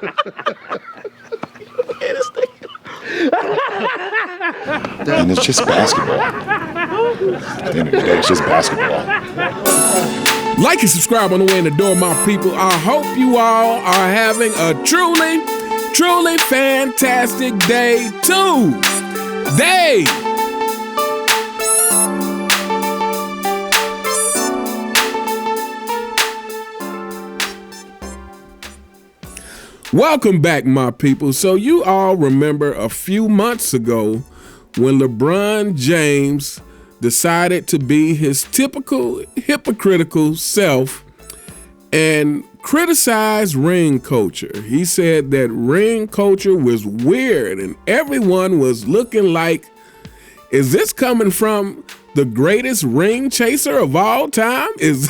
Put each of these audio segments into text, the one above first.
And it's just basketball. At the end of the day, it's just basketball. Like and subscribe on the way in the door, my people. I hope you all are having a truly, truly fantastic day today. Welcome back, my people. So you all remember a few months ago when LeBron James decided to be his typical hypocritical self and criticize ring culture. He said that ring culture was weird and everyone was looking like, is this coming from the greatest ring chaser of all time? Is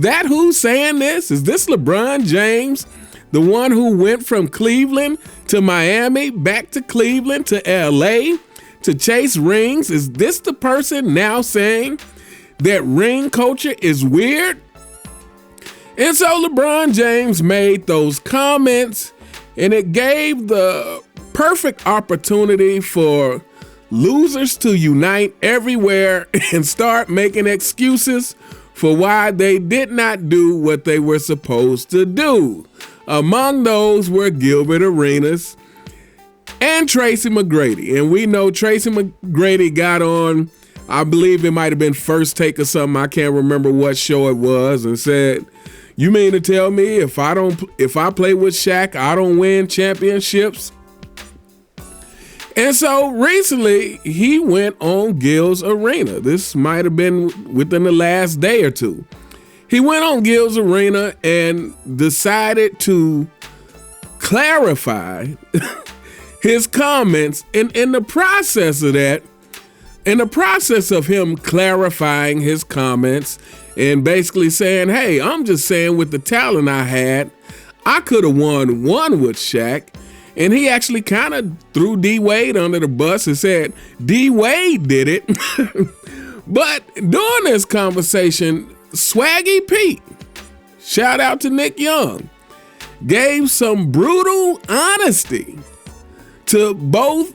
that who's saying this? Is this LeBron James? The one who went from Cleveland to Miami, back to Cleveland to LA to chase rings? Is this the person now saying that ring culture is weird? And so LeBron James made those comments, and it gave the perfect opportunity for losers to unite everywhere and start making excuses for why they did not do what they were supposed to do. Among those were Gilbert Arenas and Tracy McGrady. And we know Tracy McGrady got on, I believe it might have been First Take or something, I can't remember what show it was, and said, you mean to tell me if I play with Shaq, I don't win championships? And so recently he went on GILS Arena. This might have been within the last day or two. He went on GILS Arena and decided to clarify his comments. And in the process of that, in the process of him clarifying his comments and basically saying, hey, I'm just saying with the talent I had, I could have won one with Shaq. And he actually kind of threw D-Wade under the bus and said, D-Wade did it. But during this conversation, Swaggy P, shout out to Nick Young, gave some brutal honesty to both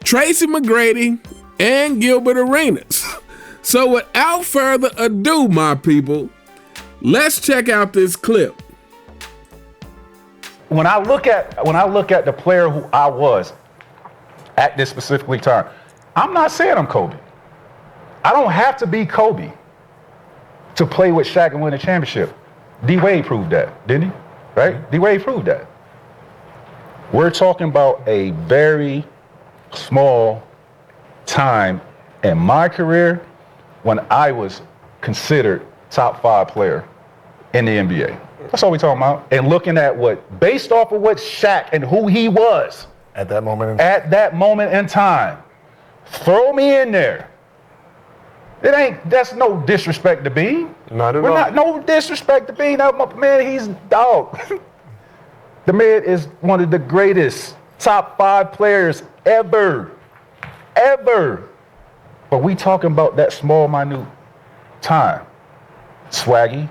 Tracy McGrady and Gilbert Arenas. So without further ado, my people, let's check out this clip. When I look at the player who I was at this specific time, I'm not saying I'm Kobe. I don't have to be Kobe to play with Shaq and win a championship. D-Wade proved that, didn't he? Right? D-Wade proved that. We're talking about a very small time in my career when I was considered top 5 player in the NBA. That's all we're talking about. And looking at based off of what Shaq and who he was at that moment in time, throw me in there. That's no disrespect to Bean. Not at all. No disrespect to Bean. Man, he's dog. The man is one of the greatest top 5 players ever. But we talking about that small, minute time. Swaggy.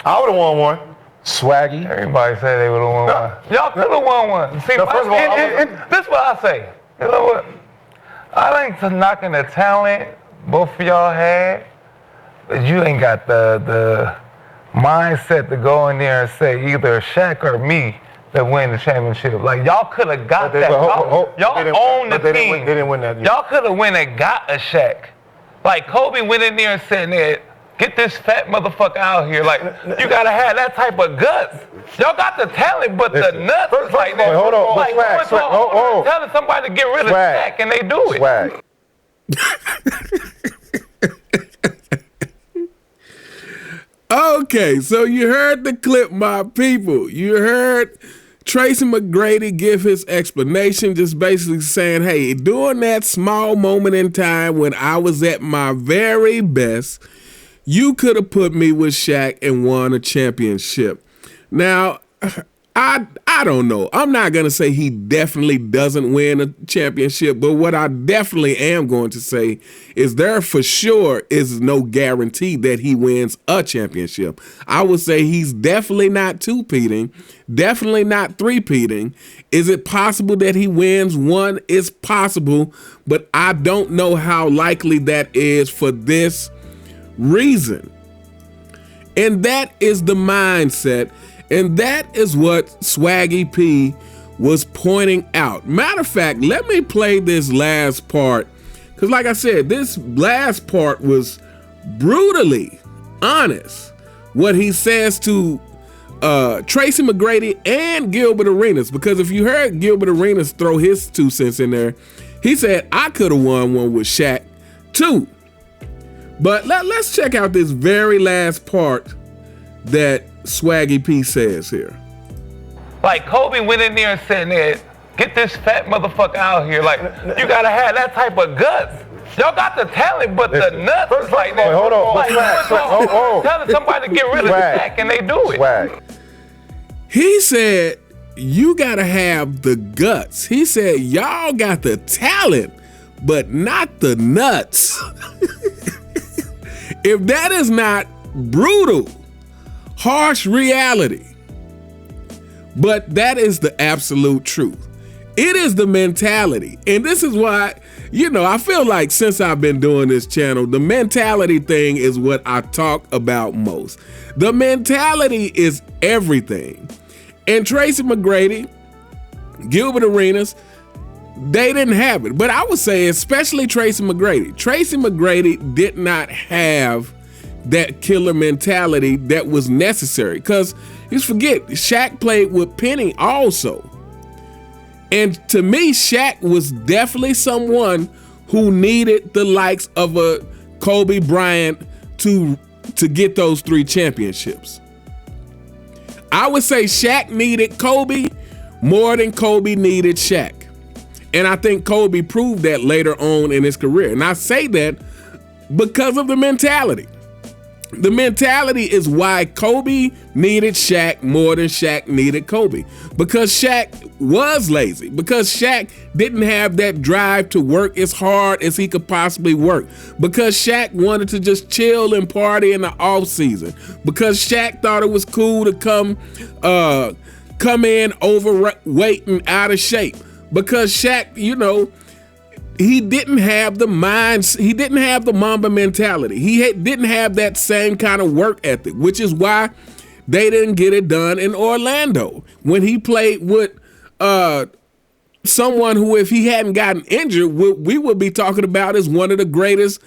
I would have won one. Swaggy. Everybody said they would have won one. Y'all could have won one. See, no, first of all, this is what I say. You know what? I ain't knocking the talent both of y'all had, but you ain't got the mindset to go in there and say either Shaq or me that win the championship. Like, y'all could have got that. Y'all own the team. They didn't win that. Y'all could have went and got a Shaq. Like, Kobe went in there and said, get this fat motherfucker out here. Like, you gotta have that type of guts. Y'all got the talent, but the nuts is like that. Hold on. Like, telling somebody to get rid of Shaq and they do it. Swag. Okay, so you heard the clip, my people. You heard Tracy McGrady give his explanation, just basically saying, hey, during that small moment in time when I was at my very best, you could have put me with Shaq and won a championship. Now, I don't know. I'm not going to say he definitely doesn't win a championship, but what I definitely am going to say is there for sure is no guarantee that he wins a championship. I would say he's definitely not two-peating, definitely not three-peating. Is it possible that he wins one? It's possible, but I don't know how likely that is for this reason. And that is the mindset. And that is what Swaggy P was pointing out. Matter of fact, let me play this last part. Because like I said, this last part was brutally honest. What he says to Tracy McGrady and Gilbert Arenas. Because if you heard Gilbert Arenas throw his 2 cents in there, he said, I could have won one with Shaq too. But let's check out this very last part that Swaggy P says here. Like Kobe went in there and said, "Ned, get this fat motherfucker out here." Like you gotta have that type of guts. Y'all got the talent, but the nuts is like that. Hold on. Like, telling somebody to get rid of Shaq and they do it. Swag. He said, you gotta have the guts. He said, y'all got the talent, but not the nuts. If that is not brutal, harsh reality, but that is the absolute truth. It is the mentality. And this is why, I feel like since I've been doing this channel, the mentality thing is what I talk about most. The mentality is everything. And Tracy McGrady, Gilbert Arenas, they didn't have it. But I would say especially Tracy McGrady. Tracy McGrady did not have that killer mentality that was necessary. Because you forget, Shaq played with Penny also. And to me, Shaq was definitely someone who needed the likes of a Kobe Bryant to get those 3 championships. I would say Shaq needed Kobe more than Kobe needed Shaq. And I think Kobe proved that later on in his career. And I say that because of the mentality. The mentality is why Kobe needed Shaq more than Shaq needed Kobe. Because Shaq was lazy. Because Shaq didn't have that drive to work as hard as he could possibly work. Because Shaq wanted to just chill and party in the off season. Because Shaq thought it was cool to come in overweight and out of shape. Because Shaq, he didn't have the minds, he didn't have the Mamba mentality. He didn't have that same kind of work ethic, which is why they didn't get it done in Orlando. When he played with someone who, if he hadn't gotten injured, we would be talking about as one of the greatest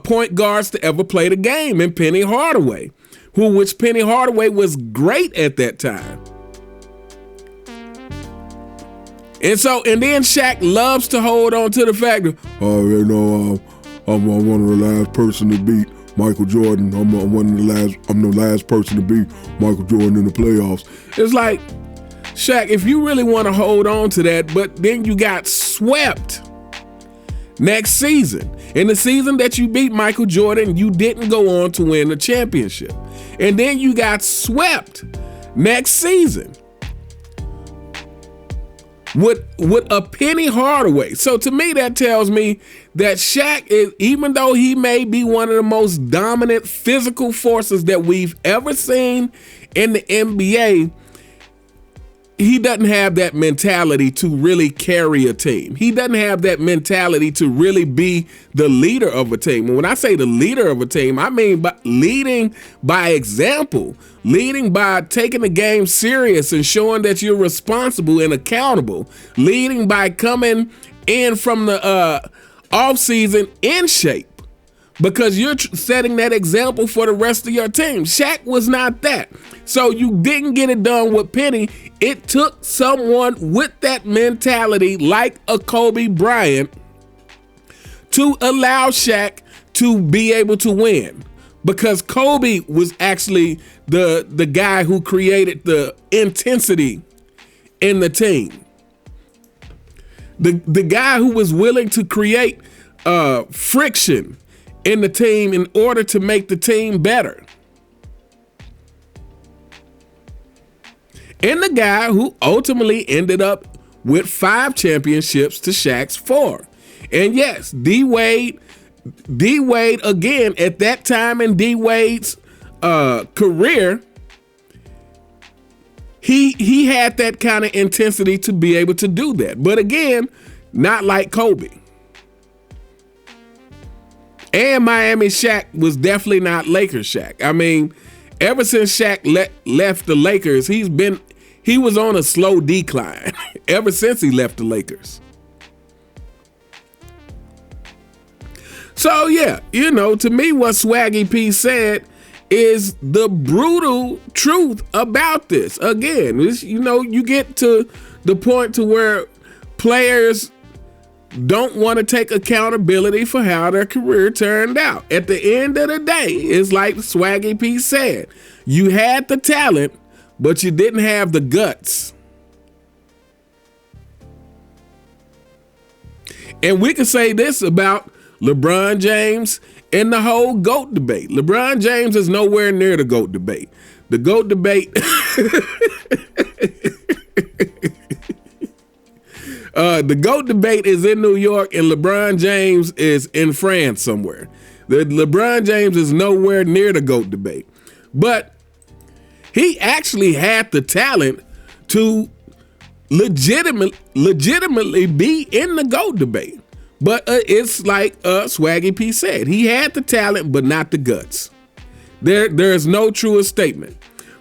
point guards to ever play the game in Penny Hardaway, which Penny Hardaway was great at that time. And then Shaq loves to hold on to the fact that, I'm one of the last person to beat Michael Jordan. I'm the last person to beat Michael Jordan in the playoffs. It's like, Shaq, if you really want to hold on to that, but then you got swept next season. In the season that you beat Michael Jordan, you didn't go on to win the championship. And then you got swept next season with a Penny Hardaway. So to me, that tells me that Shaq is, even though he may be one of the most dominant physical forces that we've ever seen in the NBA, he doesn't have that mentality to really carry a team. He doesn't have that mentality to really be the leader of a team. And when I say the leader of a team, I mean by leading by example, leading by taking the game serious and showing that you're responsible and accountable, leading by coming in from the off season in shape, because you're setting that example for the rest of your team. Shaq was not that. So you didn't get it done with Penny. It took someone with that mentality like a Kobe Bryant to allow Shaq to be able to win. Because Kobe was actually the guy who created the intensity in the team. The guy who was willing to create friction in the team in order to make the team better. and the guy who ultimately ended up with 5 championships to Shaq's 4. And yes, D-Wade again, at that time in D-Wade's career, he had that kind of intensity to be able to do that. But again, not like Kobe. And Miami Shaq was definitely not Lakers Shaq. I mean, ever since Shaq left the Lakers, he was on a slow decline ever since he left the Lakers. So yeah, to me, what Swaggy P said is the brutal truth about this. Again, you get to the point to where players don't want to take accountability for how their career turned out. At the end of the day, it's like Swaggy P said, you had the talent, but you didn't have the guts. And we can say this about LeBron James and the whole GOAT debate. LeBron James is nowhere near the GOAT debate. The GOAT debate the GOAT debate is in New York and LeBron James is in France somewhere. LeBron James is nowhere near the GOAT debate. But he actually had the talent to legitimately be in the GOAT debate. But it's like Swaggy P said. He had the talent, but not the guts. There's no truer statement.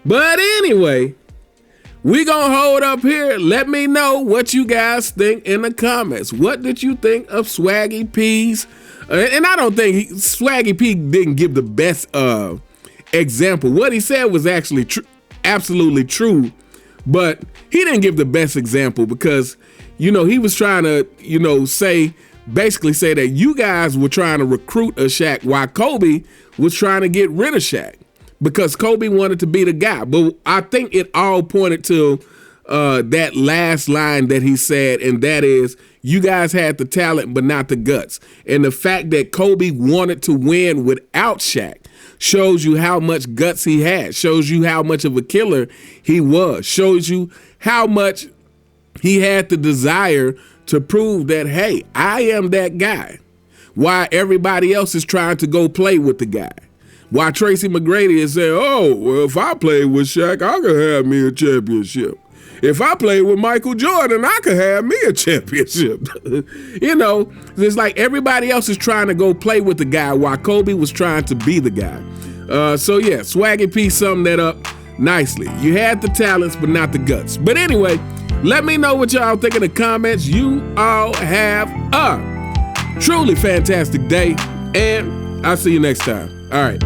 But anyway, we gonna hold up here. Let me know what you guys think in the comments. What did you think of Swaggy P's? And I don't think Swaggy P didn't give the best example. What he said was actually absolutely true, but he didn't give the best example because, he was trying to, basically say that you guys were trying to recruit a Shaq while Kobe was trying to get rid of Shaq because Kobe wanted to be the guy. But I think it all pointed to that last line that he said, and that is, you guys had the talent, but not the guts. And the fact that Kobe wanted to win without Shaq shows you how much guts he had, shows you how much of a killer he was, shows you how much he had the desire to prove that, hey, I am that guy. While everybody else is trying to go play with the guy. While Tracy McGrady is saying, oh, well, if I played with Shaq, I could have me a championship. If I played with Michael Jordan, I could have me a championship. It's like everybody else is trying to go play with the guy while Kobe was trying to be the guy. So yeah, Swaggy P summed that up nicely. You had the talents, but not the guts. But anyway, let me know what y'all think in the comments. You all have a truly fantastic day, and I'll see you next time. All right.